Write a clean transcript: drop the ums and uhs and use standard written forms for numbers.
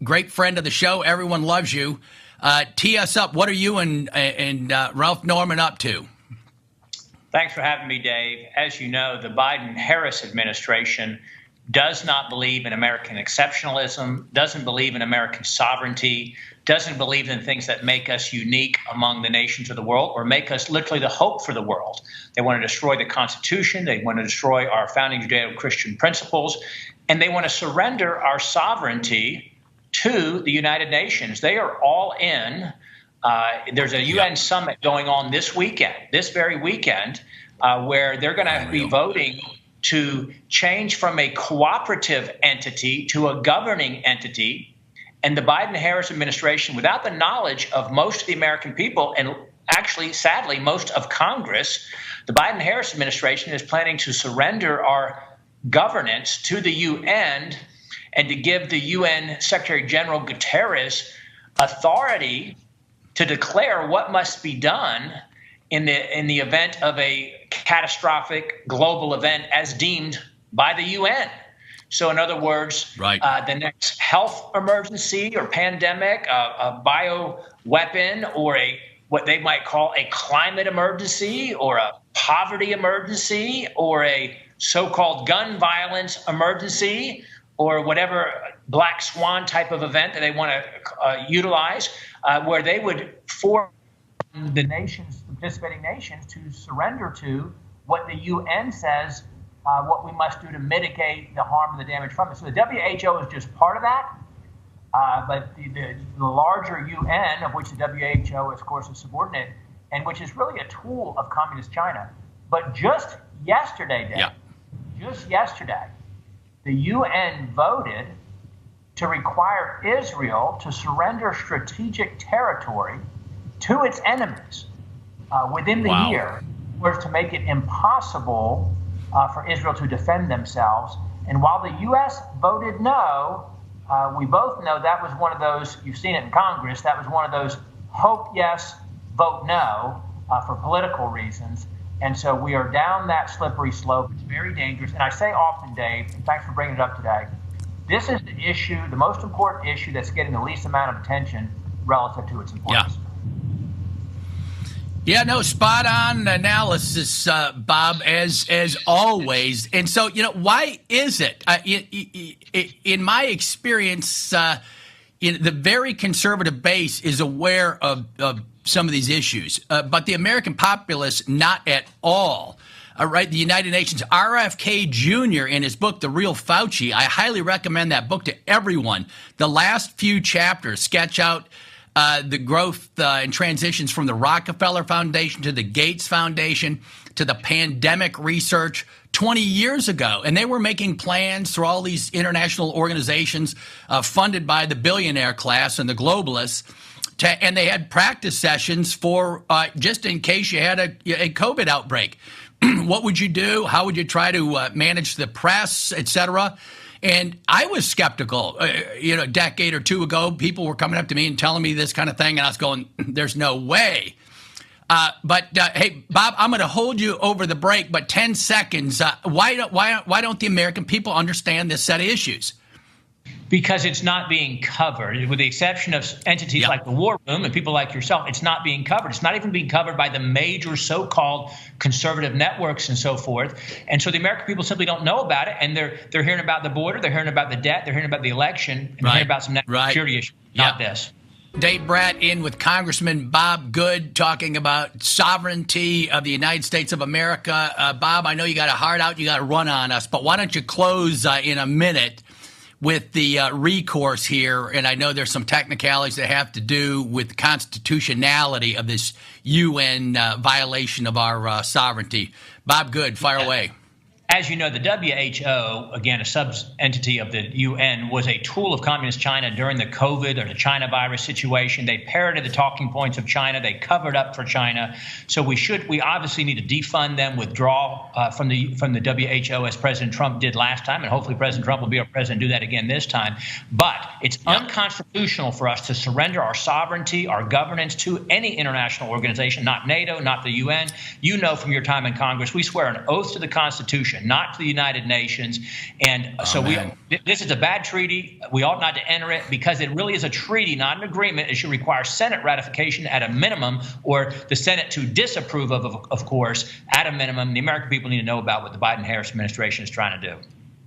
great friend of the show. Everyone loves you. Tee us up. What are you and Ralph Norman up to? Thanks for having me, Dave. As you know, the Biden-Harris administration does not believe in American exceptionalism, doesn't believe in American sovereignty, doesn't believe in things that make us unique among the nations of the world or make us literally the hope for the world. They want to destroy the Constitution. They want to destroy our founding Judeo-Christian principles. And they want to surrender our sovereignty to the United Nations. They are all in. There's a UN summit going on this very weekend, where they're going to be voting to change from a cooperative entity to a governing entity. And the Biden-Harris administration, without the knowledge of most of the American people, and actually, sadly, most of Congress, the Biden-Harris administration is planning to surrender our governance to the UN and to give the UN Secretary General Guterres authority to declare what must be done in the event of a catastrophic global event as deemed by the UN. So in other words, the next health emergency or pandemic, a bioweapon, or what they might call a climate emergency, or a poverty emergency, or a so-called gun violence emergency, or whatever black swan type of event that they want to utilize, where they would force the participating nations to surrender to what the UN says what we must do to mitigate the harm and the damage from it. So the WHO is just part of that, but the larger UN, of which the WHO, of course, is subordinate, and which is really a tool of Communist China. But just yesterday, the UN voted to require Israel to surrender strategic territory to its enemies within the year, was to make it impossible for Israel to defend themselves. And while the U.S. voted no, we both know that was one of those, you've seen it in Congress, that was one of those hope yes, vote no for political reasons. And so we are down that slippery slope. It's very dangerous. And I say often, Dave, and thanks for bringing it up today, this is the issue, the most important issue that's getting the least amount of attention relative to its importance. Yeah, no, spot on analysis, Bob, as always. And so, why is it? In my experience, the very conservative base is aware of some of these issues, but the American populace, not at all. Right, the United Nations, RFK Jr. in his book, The Real Fauci, I highly recommend that book to everyone. The last few chapters sketch out the growth and transitions from the Rockefeller Foundation to the Gates Foundation to the pandemic research 20 years ago. And they were making plans through all these international organizations funded by the billionaire class and the globalists. And they had practice sessions for just in case you had a COVID outbreak. What would you do? How would you try to manage the press, et cetera? And I was skeptical. A decade or two ago, people were coming up to me and telling me this kind of thing, and I was going, there's no way. But hey, Bob, I'm going to hold you over the break, but 10 seconds. Why don't the American people understand this set of issues? Because it's not being covered, with the exception of entities like the War Room and people like yourself. It's not being covered. It's not even being covered by the major so-called conservative networks and so forth. And so the American people simply don't know about it. And they're hearing about the border, they're hearing about the debt, they're hearing about the election, and they're hearing about some national security issues, not this. Dave Brat in with Congressman Bob Good talking about sovereignty of the United States of America. Bob, I know you got a heart out, you got to run on us, but why don't you close in a minute with the recourse here, and I know there's some technicalities that have to do with the constitutionality of this UN violation of our sovereignty. Bob Good, fire away. As you know, the WHO, again, a sub-entity of the UN, was a tool of Communist China during the COVID or the China virus situation. They parroted the talking points of China. They covered up for China. So we obviously need to defund them, withdraw from the WHO, as President Trump did last time, and hopefully President Trump will be our president and do that again this time. But it's unconstitutional for us to surrender our sovereignty, our governance to any international organization, not NATO, not the UN. You know from your time in Congress, we swear an oath to the Constitution Constitution, not to the United Nations. And man. this is a bad treaty. We ought not to enter it because it really is a treaty, not an agreement. It should require Senate ratification at a minimum, or the Senate to disapprove of course, at a minimum. The American people need to know about what the Biden-Harris administration is trying to do.